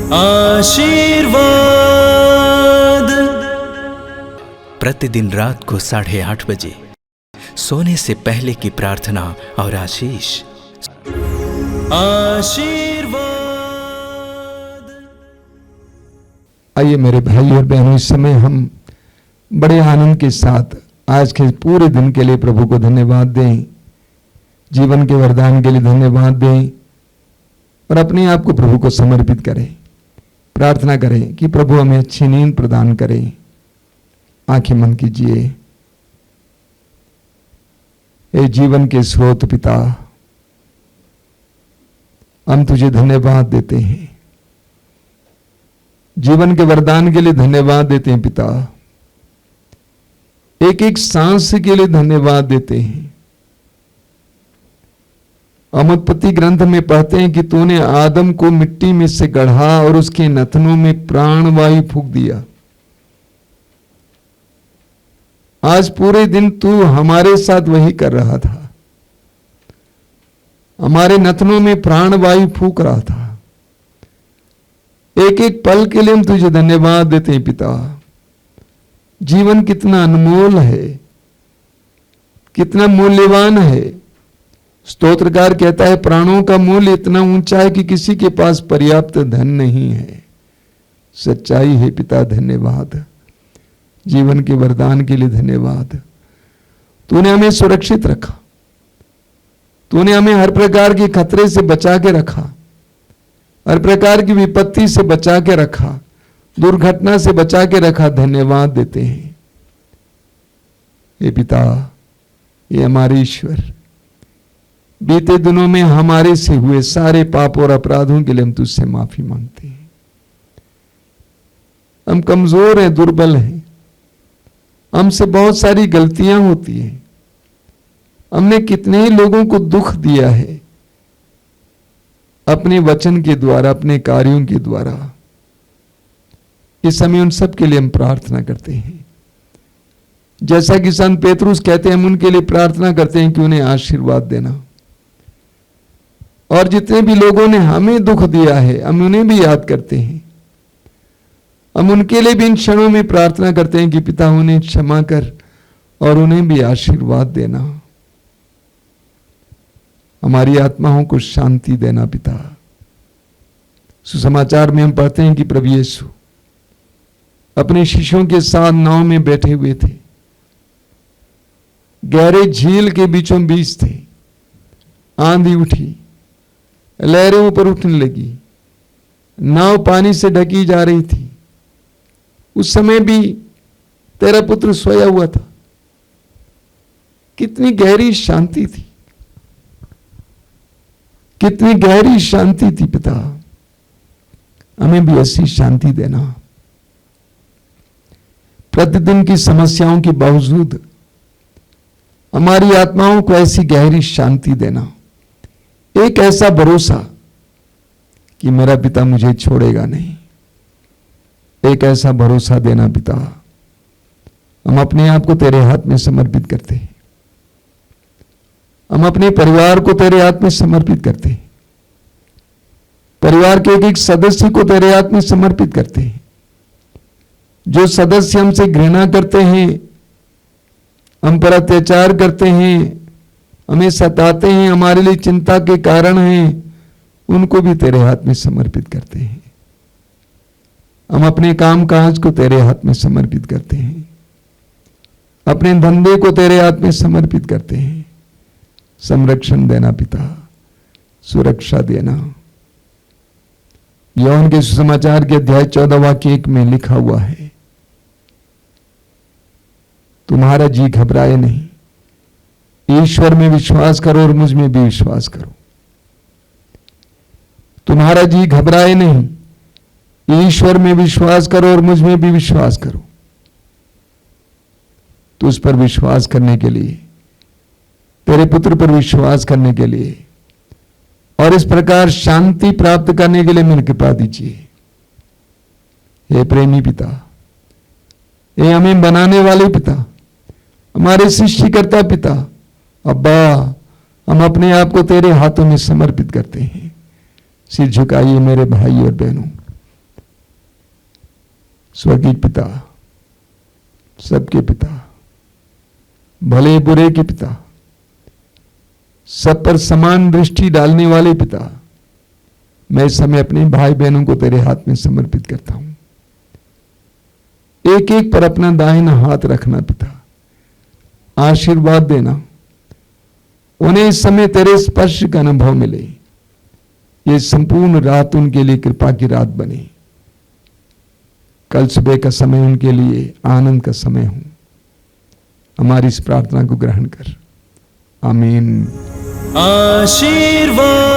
आशीर्वाद। प्रतिदिन रात को 8:30 बजे सोने से पहले की प्रार्थना और आशीष। आशीर्वाद। आइए मेरे भाई और बहनों, इस समय हम बड़े आनंद के साथ आज के पूरे दिन के लिए प्रभु को धन्यवाद दें, जीवन के वरदान के लिए धन्यवाद दें और अपने आप को प्रभु को समर्पित करें। प्रार्थना करें कि प्रभु हमें अच्छी नींद प्रदान करें। आंखें बंद कीजिए। हे जीवन के स्रोत पिता, हम तुझे धन्यवाद देते हैं, जीवन के वरदान के लिए धन्यवाद देते हैं पिता। एक एक सांस के लिए धन्यवाद देते हैं। हम उत्पत्ति ग्रंथ में पढ़ते हैं कि तूने आदम को मिट्टी में से गढ़ा और उसके नथनों में प्राणवायु फूंक दिया। आज पूरे दिन तू हमारे साथ वही कर रहा था, हमारे नथनों में प्राणवायु फूंक रहा था। एक एक पल के लिए हम तुझे धन्यवाद देते हैं पिता। जीवन कितना अनमोल है, कितना मूल्यवान है। स्तोत्रकार कहता है प्राणों का मूल्य इतना ऊंचा है कि किसी के पास पर्याप्त धन नहीं है। सच्चाई है पिता, धन्यवाद। जीवन के वरदान के लिए धन्यवाद। तूने हमें सुरक्षित रखा, तूने हमें हर प्रकार के खतरे से बचा के रखा, हर प्रकार की विपत्ति से बचा के रखा, दुर्घटना से बचा के रखा। धन्यवाद देते हैं हे पिता, ये हमारे ईश्वर। बीते दिनों में हमारे से हुए सारे पाप और अपराधों के लिए हम तुझसे माफी मांगते हैं। हम कमजोर हैं, दुर्बल हैं, हमसे बहुत सारी गलतियां होती हैं। हमने कितने ही लोगों को दुख दिया है अपने वचन के द्वारा, अपने कार्यों के द्वारा। इस समय उन सब के लिए हम प्रार्थना करते हैं। जैसा कि संत पेतरुस कहते हैं, हम उनके लिए प्रार्थना करते हैं कि उन्हें आशीर्वाद देना। और जितने भी लोगों ने हमें दुख दिया है, हम उन्हें भी याद करते हैं। हम उनके लिए भी इन क्षणों में प्रार्थना करते हैं कि पिता उन्हें क्षमा कर और उन्हें भी आशीर्वाद देना। हमारी आत्माओं को शांति देना पिता। सुसमाचार में हम पढ़ते हैं कि प्रभु यीशु अपने शिष्यों के साथ नाव में बैठे हुए थे, गहरे झील के बीचों बीच थे। आंधी उठी, लहरें ऊपर उठने लगी, नाव पानी से ढकी जा रही थी। उस समय भी तेरा पुत्र सोया हुआ था। कितनी गहरी शांति थी, कितनी गहरी शांति थी पिता। हमें भी ऐसी शांति देना। प्रतिदिन की समस्याओं के बावजूद हमारी आत्माओं को ऐसी गहरी शांति देना। एक ऐसा भरोसा कि मेरा पिता मुझे छोड़ेगा नहीं। एक ऐसा भरोसा देना पिता। हम अपने आप को तेरे हाथ में समर्पित करते हैं। हम अपने परिवार को तेरे हाथ में समर्पित करते हैं। परिवार के एक एक सदस्य को तेरे हाथ में समर्पित करते हैं। जो सदस्य हमसे घृणा करते हैं, हम पर अत्याचार करते हैं, हमें सताते हैं, हमारे लिए चिंता के कारण हैं, उनको भी तेरे हाथ में समर्पित करते हैं। हम अपने काम काज को तेरे हाथ में समर्पित करते हैं। अपने धंधे को तेरे हाथ में समर्पित करते हैं। संरक्षण देना पिता, सुरक्षा देना। यूहन्ना के सुसमाचार के अध्याय 14 वाक्य 1 में लिखा हुआ है, तुम्हारा जी घबराए नहीं, ईश्वर में विश्वास करो और मुझ में भी विश्वास करो। तुम्हारा जी घबराए नहीं, ईश्वर में विश्वास करो और मुझ में भी विश्वास करो। तो उस पर विश्वास करने के लिए, तेरे पुत्र पर विश्वास करने के लिए और इस प्रकार शांति प्राप्त करने के लिए मेरी कृपा दीजिए। हे प्रेमी पिता, हे हमें बनाने वाले पिता, हमारे सृष्टिकर्ता पिता, अब्बा, हम अपने आप को तेरे हाथों में समर्पित करते हैं। सिर झुकाइए मेरे भाई और बहनों, स्वर्गीय पिता, सबके पिता, भले बुरे के पिता, सब पर समान दृष्टि डालने वाले पिता, मैं इस समय अपने भाई बहनों को तेरे हाथ में समर्पित करता हूं। एक एक पर अपना दाहिना हाथ रखना पिता, आशीर्वाद देना, उन्हें इस समय तेरे स्पर्श का अनुभव मिले। ये संपूर्ण रात उनके लिए कृपा की रात बने। कल सुबह का समय उनके लिए आनंद का समय हो। हमारी इस प्रार्थना को ग्रहण कर। आमीन। आशीर्वाद